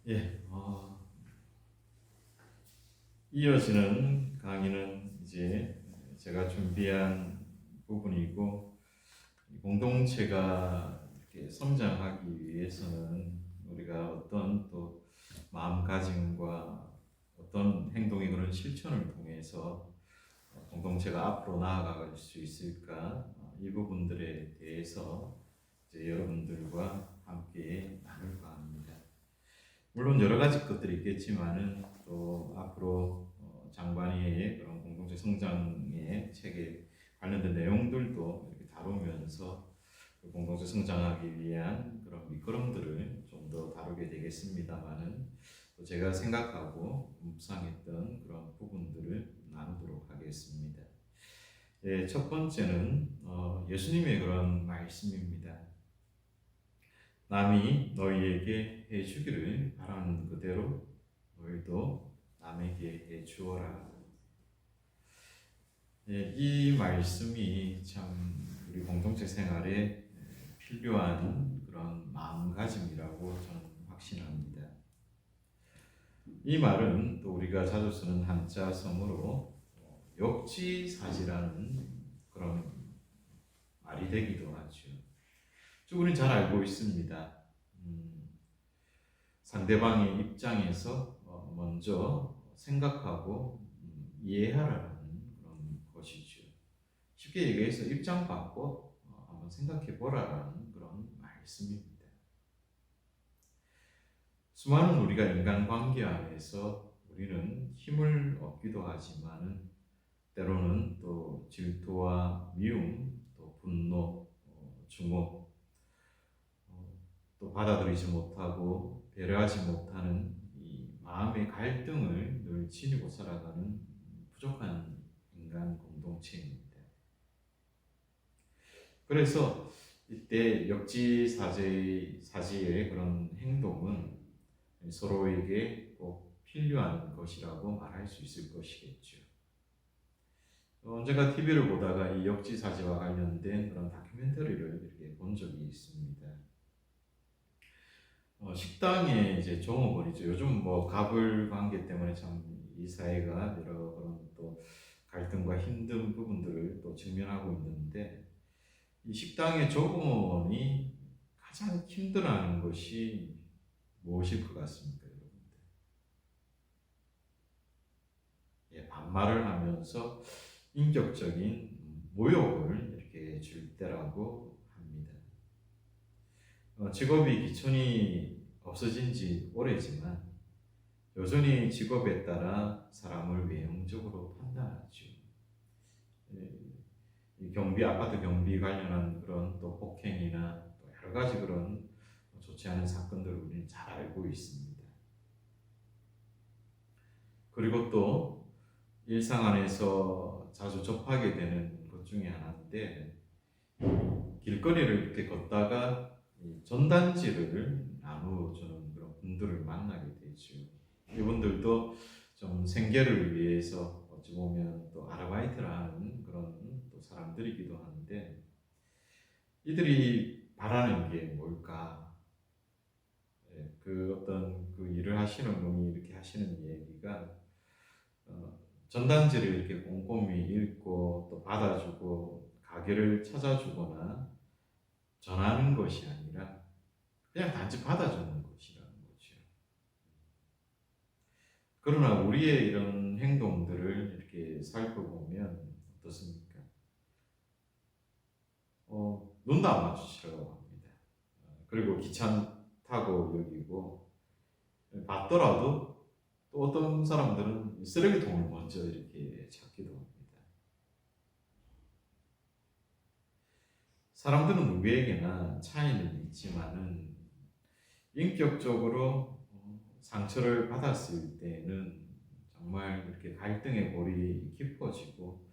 예, 이어지는 강의는 이제 제가 준비한 부분이고, 공동체가 이렇게 성장하기 위해서는 우리가 어떤 또 마음가짐과 어떤 행동의 그런 실천을 통해서 공동체가 앞으로 나아갈 수 있을까, 이 부분들에 대해서 이제 여러분들과 함께 나눌까 합니다. 물론 여러 가지 것들이 있겠지만은 또 앞으로 장관희의 그런 공동체 성장의 책에 관련된 내용들도 이렇게 다루면서 그 공동체 성장하기 위한 그런 밑거름들을 좀 더 다루게 되겠습니다만은, 또 제가 생각하고 묵상했던 그런 부분들을 나누도록 하겠습니다. 네, 첫 번째는 예수님의 그런 말씀입니다. 남이 너희에게 해주기를 바라는 그대로 너희도 남에게 해주어라. 이 말씀이 참 우리 공동체 생활에 필요한 그런 마음가짐이라고 저는 확신합니다. 이 말은 또 우리가 자주 쓰는 한자 성으로 역지사지라는 그런 말이 되기도 하죠. 우리는 잘 알고 있습니다. 상대방의 입장에서 먼저 생각하고 이해하라는 그런 것이죠. 쉽게 얘기해서 입장 바꿔 한번 생각해 보라라는 그런 말씀입니다. 수많은 우리가 인간관계 안에서 우리는 힘을 얻기도 하지만은 때로는 또 질투와 미움, 또 분노, 증오, 또 받아들이지 못하고 배려하지 못하는 이 마음의 갈등을 늘 지니고 살아가는 부족한 인간 공동체입니다. 그래서 이때 역지사지의 그런 행동은 서로에게 꼭 필요한 것이라고 말할 수 있을 것이겠죠. 언젠가 TV를 보다가 이 역지사지와 관련된 그런 다큐멘터리를 이렇게 본 적이 있습니다. 식당의 이제 종업원이죠. 요즘 뭐 갑을 관계 때문에 참 이 사회가 여러 그런 또 갈등과 힘든 부분들을 또 직면하고 있는데, 이 식당의 종업원이 가장 힘들어하는 것이 무엇일 것 같습니까, 여러분들? 반말을 하면서 인격적인 모욕을 이렇게 줄 때라고 합니다. 직업이 기촌이 없어진 지 오래지만 여전히 직업에 따라 사람을 외형적으로 판단하죠. 아파트 경비 관련한 그런 또 폭행이나 또 여러 가지 그런 좋지 않은 사건들을 우리는 잘 알고 있습니다. 그리고 또 일상 안에서 자주 접하게 되는 것 중에 하나인데, 길거리를 이렇게 걷다가 전단지를 나누어주는 그런 분들을 만나게 되죠. 이분들도 좀 생계를 위해서 어찌 보면 또 아르바이트를 하는 그런 또 사람들이기도 한데, 이들이 바라는 게 뭘까? 그 어떤 그 일을 하시는 분이 이렇게 하시는 얘기가, 전단지를 이렇게 꼼꼼히 읽고 또 받아주고 가게를 찾아주거나 전하는 것이 아니라 그냥 단지 받아주는 것이라는 거죠. 그러나 우리의 이런 행동들을 이렇게 살펴보면 어떻습니까? 눈도 안 마주치려고 합니다. 그리고 귀찮다고 여기고, 받더라도 또 어떤 사람들은 쓰레기통을 먼저 이렇게 찾기도 합니다. 사람들은 누구에게나 차이는 있지만은 인격적으로 상처를 받았을 때는 정말 이렇게 갈등의 골이 깊어지고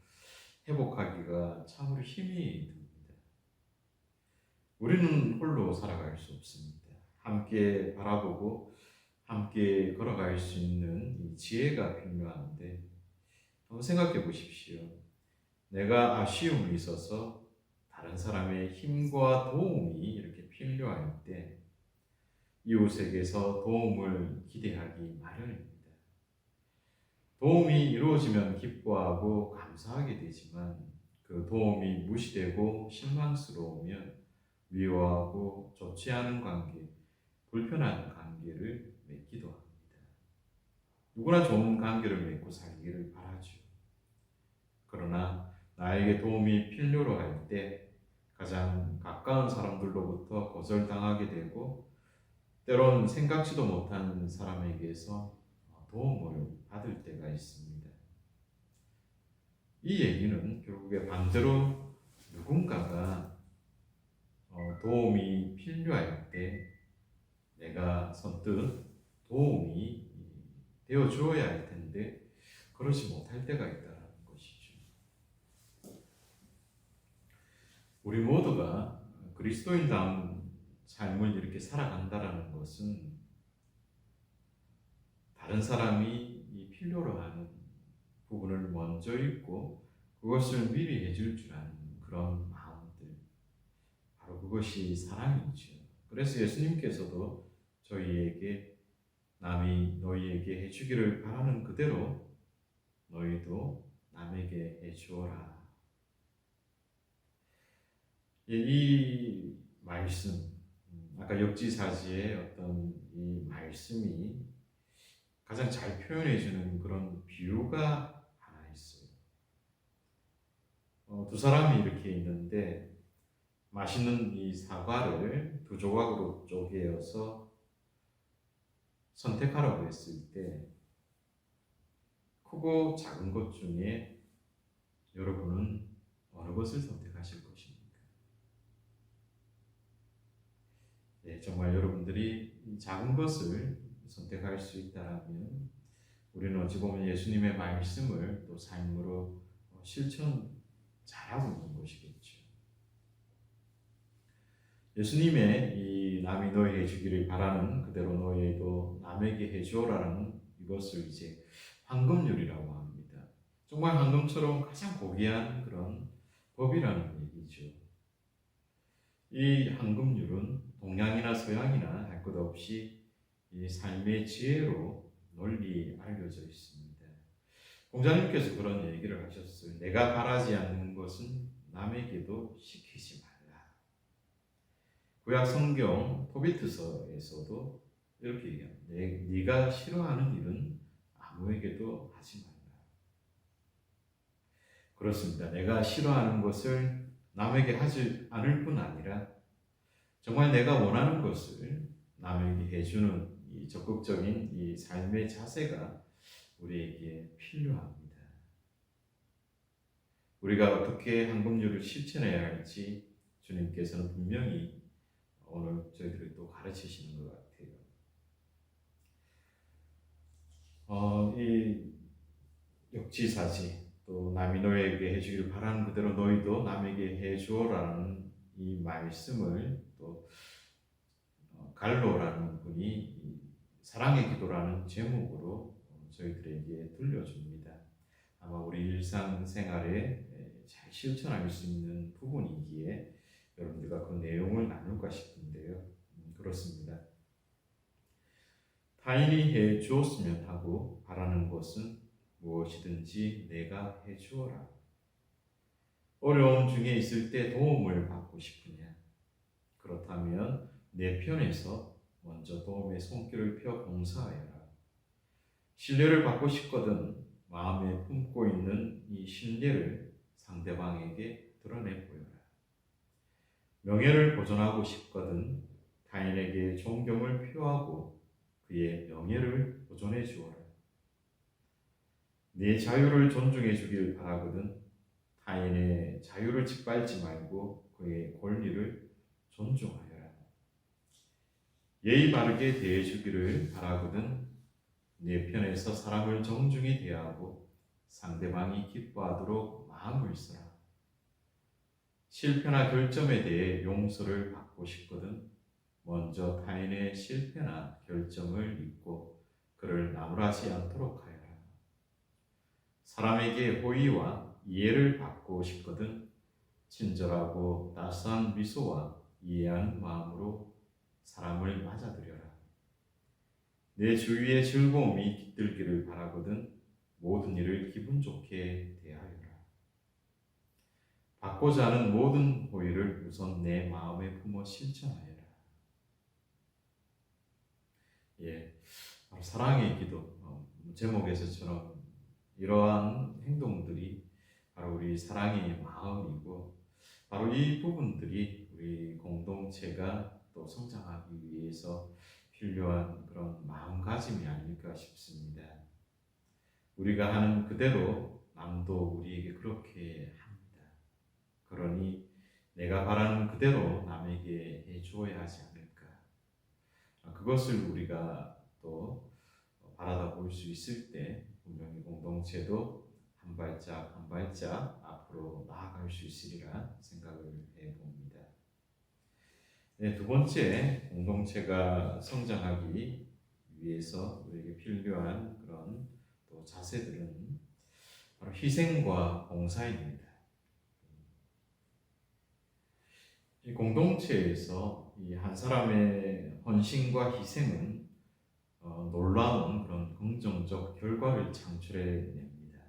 회복하기가 참으로 힘이 듭니다. 우리는 홀로 살아갈 수 없습니다. 함께 바라보고 함께 걸어갈 수 있는 이 지혜가 필요한데, 한번 생각해 보십시오. 내가 아쉬움이 있어서 다른 사람의 힘과 도움이 이렇게 필요할 때 이웃에게서 도움을 기대하기 마련입니다. 도움이 이루어지면 기뻐하고 감사하게 되지만 그 도움이 무시되고 실망스러우면 미워하고 좋지 않은 관계, 불편한 관계를 맺기도 합니다. 누구나 좋은 관계를 맺고 살기를 바라죠. 그러나 나에게 도움이 필요로 할 때 가장 가까운 사람들로부터 거절당하게 되고 때론 생각지도 못한 사람에게서 도움을 받을 때가 있습니다. 이 얘기는 결국에 반대로 누군가가 도움이 필요할 때 내가 선뜻 도움이 되어 주어야 할 텐데 그러지 못할 때가 있다는 것이죠. 우리 모두가 그리스도인다운 삶을 이렇게 살아간다는 것은 다른 사람이 필요로 하는 부분을 먼저 읽고 그것을 미리 해줄 줄 아는 그런 마음들, 바로 그것이 사랑이죠. 그래서 예수님께서도 저희에게 남이 너희에게 해주기를 바라는 그대로 너희도 남에게 해주어라. 이 말씀, 아까 역지사지의 어떤 이 말씀이 가장 잘 표현해주는 그런 비유가 하나 있어요. 두 사람이 이렇게 있는데 맛있는 이 사과를 두 조각으로 쪼개어서 선택하라고 했을 때 크고 작은 것 중에 여러분은 어느 것을 선택하실 것입니까? 네, 정말 여러분들이 작은 것을 선택할 수 있다면 우리는 어찌 보면 예수님의 말씀을 또 삶으로 실천 잘하고 있는 것이겠죠. 예수님의 이 남이 너에게 해주기를 바라는 그대로 너희도 남에게 해주어라는 이것을 이제 황금률이라고 합니다. 정말 황금처럼 가장 고귀한 그런 법이라는 얘기죠. 이 황금률은 동양이나 서양이나 할 것 없이 이 삶의 지혜로 널리 알려져 있습니다. 공자님께서 그런 얘기를 하셨어요. 내가 바라지 않는 것은 남에게도 시키지 말라. 구약 성경 토비트서에서도 이렇게 얘기합니다. 네가 싫어하는 일은 아무에게도 하지 말라. 그렇습니다. 내가 싫어하는 것을 남에게 하지 않을 뿐 아니라 정말 내가 원하는 것을 남에게 해주는 이 적극적인 이 삶의 자세가 우리에게 필요합니다. 우리가 어떻게 황금률을 실천해야 할지 주님께서는 분명히 오늘 저희들을 또 가르치시는 것 같아요. 이 역지사지 또 남이 너에게 해주기를 바라는 그대로 너희도 남에게 해주어라는 이 말씀을 또 갈로라는 분이 사랑의 기도라는 제목으로 저희들에게 들려줍니다. 아마 우리 일상생활에 잘 실천할 수 있는 부분이기에 여러분들과 그 내용을 나눌까 싶은데요. 그렇습니다. 타인이 해 주었으면 하고 바라는 것은 무엇이든지 내가 해 주어라. 어려움 중에 있을 때 도움을 받고 싶으냐? 그렇다면 내 편에서 먼저 도움의 손길을 펴 봉사하여라. 신뢰를 받고 싶거든 마음에 품고 있는 이 신뢰를 상대방에게 드러내 보여라. 명예를 보존하고 싶거든 타인에게 존경을 표하고 그의 명예를 보존해 주어라. 네 자유를 존중해 주길 바라거든 타인의 자유를 짓밟지 말고 그의 권리를 존중하여라. 예의 바르게 대해 주기를 바라거든 네 편에서 사람을 정중히 대하고 상대방이 기뻐하도록 마음을 써라. 실패나 결점에 대해 용서를 받고 싶거든 먼저 타인의 실패나 결점을 잊고 그를 나무라지 않도록 하여라. 사람에게 호의와 이해를 받고 싶거든 친절하고 따스한 미소와 이해하는 마음으로 사람을 맞아들여라. 내 주위에 즐거움이 깃들기를 바라거든 모든 일을 기분 좋게 대하여라. 받고자 하는 모든 호의를 우선 내 마음에 품어 실천하여라. 예, 바로 사랑의 기도 제목에서처럼 이러한 행동들이 바로 우리 사랑의 마음이고 바로 이 부분들이 우리 공동체가 또 성장하기 위해서 필요한 그런 마음가짐이 아닐까 싶습니다. 우리가 하는 그대로 남도 우리에게 그렇게 합니다. 그러니 내가 바라는 그대로 남에게 해주어야 하지 않을까. 그것을 우리가 또 바라다 볼 수 있을 때 분명히 공동체도 한 발짝 한 발짝 앞으로 나아갈 수 있으리라 생각을 해봅니다. 네, 두 번째, 공동체가 성장하기 위해서 우리에게 필요한 그런 또 자세들은 바로 희생과 봉사입니다. 이 공동체에서 이 한 사람의 헌신과 희생은 놀라운 그런 긍정적 결과를 창출해냅니다.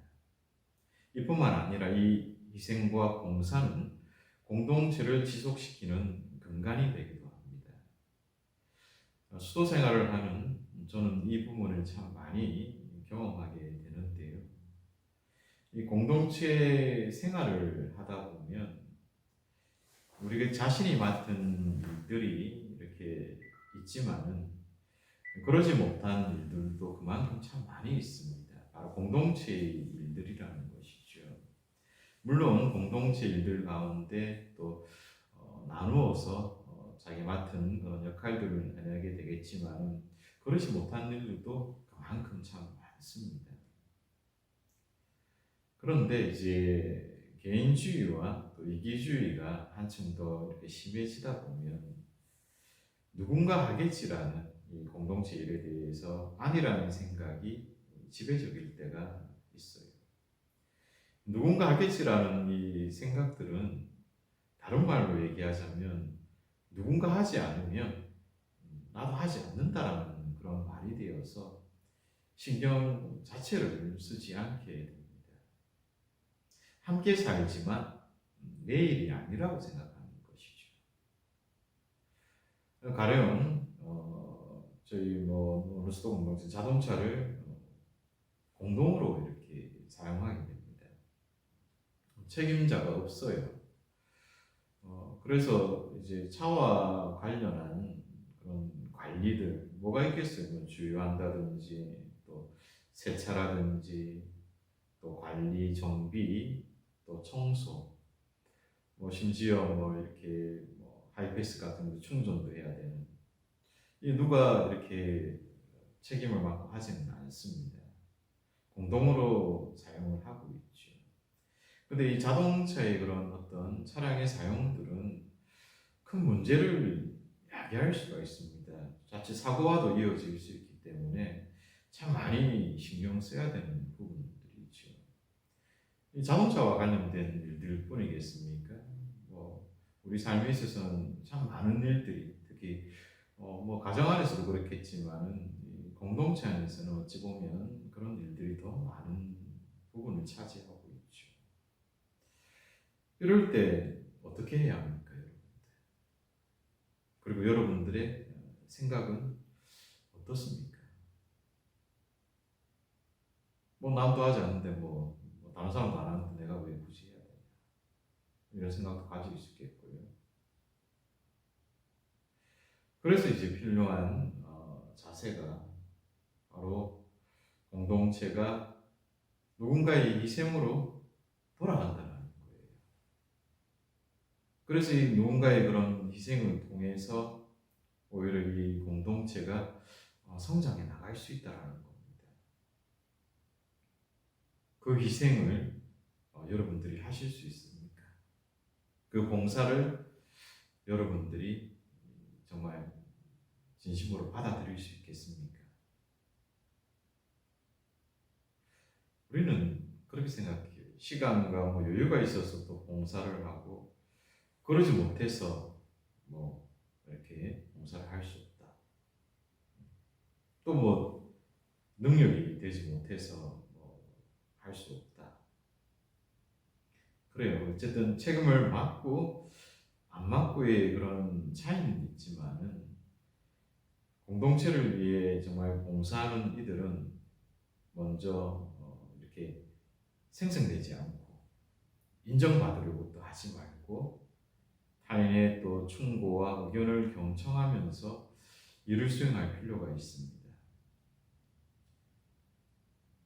이뿐만 아니라 이 희생과 봉사는 공동체를 지속시키는 근간이 되기도 합니다. 수도 생활을 하는 저는 이 부분을 참 많이 경험하게 되는데요. 이 공동체 생활을 하다 보면 우리가 자신이 맡은 일들이 이렇게 있지만은 그러지 못한 일들도 그만큼 참 많이 있습니다. 바로 공동체의 일들이라는 것이죠. 물론 공동체 일들 가운데 또 나누어서 자기 맡은 그런 역할들을 해내게 되겠지만 그러지 못한 일들도 그만큼 참 많습니다. 그런데 이제 개인주의와 또 이기주의가 한층 더 이렇게 심해지다 보면 누군가 하겠지라는 이 공동체 일에 대해서 아니라는 생각이 지배적일 때가 있어요. 누군가 하겠지라는 이 생각들은 다른 말로 얘기하자면 누군가 하지 않으면 나도 하지 않는다라는 그런 말이 되어서 신경 자체를 쓰지 않게 됩니다. 함께 살지만 내 일이 아니라고 생각하는 것이죠. 가령 저희 어느 수도 공동체 자동차를 공동으로 이렇게 사용하게 됩니다. 책임자가 없어요. 그래서 이제 차와 관련한 그런 관리들 뭐가 있겠어요? 뭐 주유한다든지 또 세차라든지 또 관리 정비 또 청소 뭐 심지어 뭐 이렇게 뭐 하이패스 같은 거 충전도 해야 되는 이 누가 이렇게 책임을 맡고 하지는 않습니다. 공동으로 사용을 하고 있죠. 근데 이 자동차의 그런 어떤 차량의 사용들은 큰 문제를 야기할 수가 있습니다. 자칫 사고와도 이어질 수 있기 때문에 참 많이 신경 써야 되는 부분들이죠. 이 자동차와 관련된 일들 뿐이겠습니까? 우리 삶에 있어서는 참 많은 일들이 특히 뭐 가정 안에서도 그렇겠지만은 공동체 안에서는 어찌 보면 그런 일들이 더 많은 부분을 차지하고 있죠. 이럴 때 어떻게 해야 합니까, 여러분들? 그리고 여러분들의 생각은 어떻습니까? 뭐 남도 하지 않는데 뭐 다른 사람도 안 하는데 내가 왜 굳이 해야 되냐 이런 생각도 가지고 있겠고요. 그래서 이제 필요한 자세가 바로 공동체가 누군가의 희생으로 돌아간다는 거예요. 그래서 이 누군가의 그런 희생을 통해서 오히려 이 공동체가 성장해 나갈 수 있다는 겁니다. 그 희생을 여러분들이 하실 수 있습니까? 그 봉사를 여러분들이 정말 진심으로 받아들일 수 있겠습니까? 우리는 그렇게 생각해요. 시간과 뭐 여유가 있어서 또 봉사를 하고 그러지 못해서 뭐 이렇게 봉사를 할 수 없다. 또 뭐 능력이 되지 못해서 뭐 할 수 없다. 그래요. 어쨌든 책임을 맡고 안 맡고의 그런 차이는 있지만은 공동체를 위해 정말 봉사하는 이들은 먼저 이렇게 생성되지 않고 인정받으려고 또 하지 말고 타인의 또 충고와 의견을 경청하면서 일을 수행할 필요가 있습니다.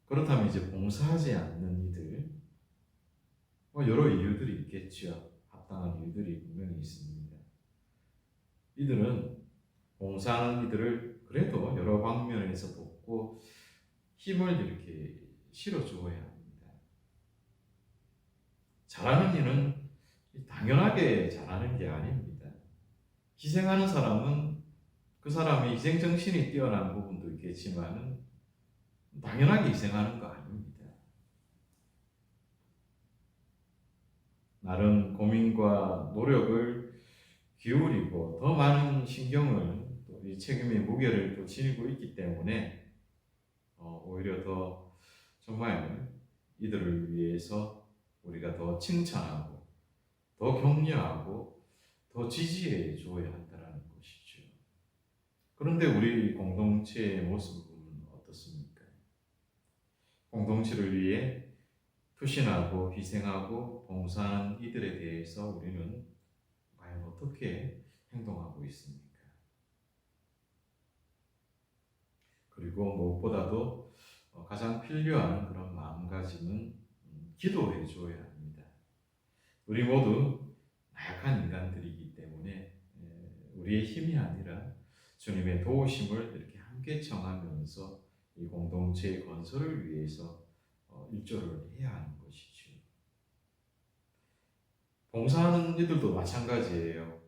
그렇다면 이제 봉사하지 않는 이들, 여러 이유들이 있겠죠. 합당한 이유들이 분명히 있습니다. 이들은 봉사하는 이들을 그래도 여러 방면에서 돕고 힘을 이렇게 실어주어야 합니다. 잘하는 이는 당연하게 잘하는 게 아닙니다. 희생하는 사람은 그 사람의 희생정신이 뛰어난 부분도 있겠지만 당연하게 희생하는 거 아닙니다. 나름 고민과 노력을 기울이고 더 많은 신경을 또 이 책임의 무게를 또 지니고 있기 때문에 오히려 더 정말 이들을 위해서 우리가 더 칭찬하고 더 격려하고 더 지지해 주어야 한다는 것이죠. 그런데 우리 공동체의 모습은 어떻습니까? 공동체를 위해 투신하고 희생하고 봉사하는 이들에 대해서 우리는 과연 어떻게 행동하고 있습니까? 그리고 무엇보다도 가장 필요한 그런 마음가짐은 기도해 줘야 합니다. 우리 모두 나약한 인간들이기 때문에 우리의 힘이 아니라 주님의 도우심을 이렇게 함께 청하면서 이 공동체의 건설을 위해서 일조를 해야 하는 것이죠. 봉사하는 이들도 마찬가지예요.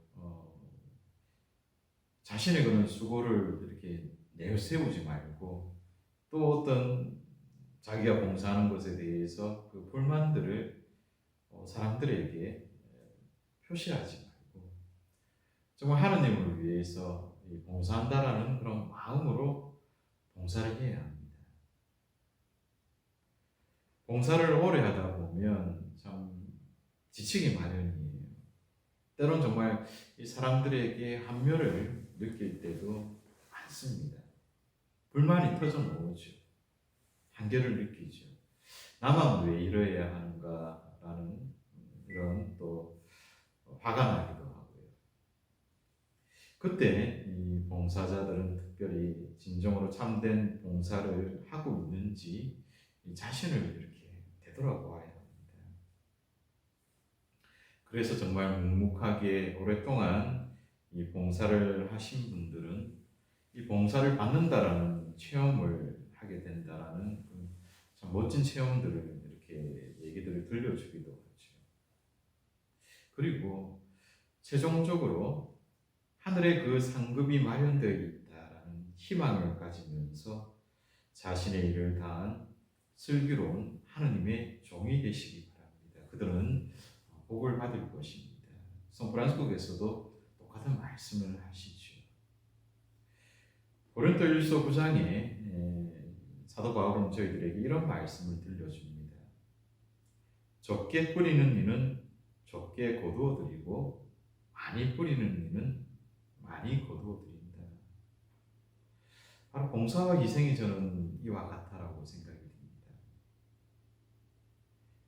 자신의 그런 수고를 이렇게 내세우지 말고 또 어떤 자기가 봉사하는 것에 대해서 그 불만들을 사람들에게 표시하지 말고 정말 하나님을 위해서 봉사한다라는 그런 마음으로 봉사를 해야 합니다. 봉사를 오래 하다 보면 참 지치기 마련이에요. 때론 정말 이 사람들에게 한멸을 느낄 때도 많습니다. 불만이 터져 나오죠. 한계를 느끼죠. 나만 왜 이래야 하는가라는 이런 또 화가 나기도 하고요. 그때 이 봉사자들은 특별히 진정으로 참된 봉사를 하고 있는지 자신을 이렇게 되돌아보아야 합니다. 그래서 정말 묵묵하게 오랫동안 이 봉사를 하신 분들은 이 봉사를 받는다라는 체험을 하게 된다라는 참 멋진 체험들을 이렇게 얘기들을 들려주기도 하죠. 그리고 최종적으로 하늘에 그 상급이 마련되어 있다라는 희망을 가지면서 자신의 일을 다한 슬기로운 하느님의 종이 되시기 바랍니다. 그들은 복을 받을 것입니다. 성프란스코에서도 똑같은 말씀을 하시죠. 고린도일서 9장에 사도 바울은 저희들에게 이런 말씀을 들려줍니다. 적게 뿌리는 이는 적게 거두어들이고 많이 뿌리는 이는 많이 거두어들인다. 바로 봉사와 희생이 저는 이와 같다라고 생각이 듭니다.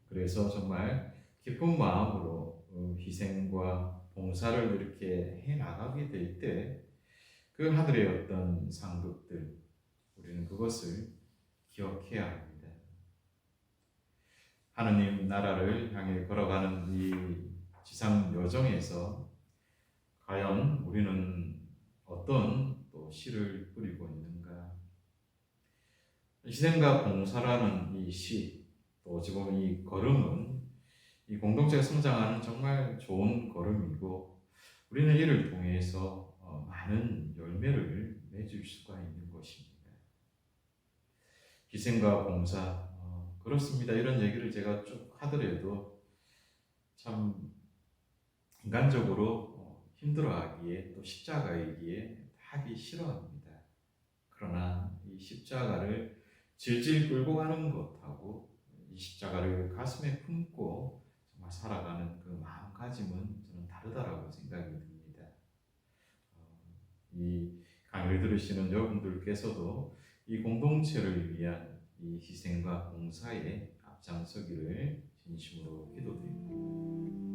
그래서 정말 기쁜 마음으로 희생과 봉사를 이렇게 해 나가게 될 때 그 하늘의 어떤 상급들 우리는 그것을 기억해야 합니다. 하느님 나라를 향해 걸어가는 이 지상 여정에서 과연 우리는 어떤 또 씨를 뿌리고 있는가? 희생과 봉사라는 이 씨, 또 어찌 보면 이 걸음은 이 공동체가 성장하는 정말 좋은 걸음이고 우리는 이를 통해서 많은 열매를 맺을 수가 있는 것입니다. 희생과 봉사, 그렇습니다. 이런 얘기를 제가 쭉 하더라도 참 인간적으로 힘들어하기에 또 십자가이기에 하기 싫어합니다. 그러나 이 십자가를 질질 끌고 가는 것하고 이 십자가를 가슴에 품고 정말 살아가는 그 마음가짐은 저는 다르다라고 생각이 듭니다. 이 강의를 들으시는 여러분들께서도 이 공동체를 위한 이 희생과 봉사에 앞장서기를 진심으로 기도드립니다.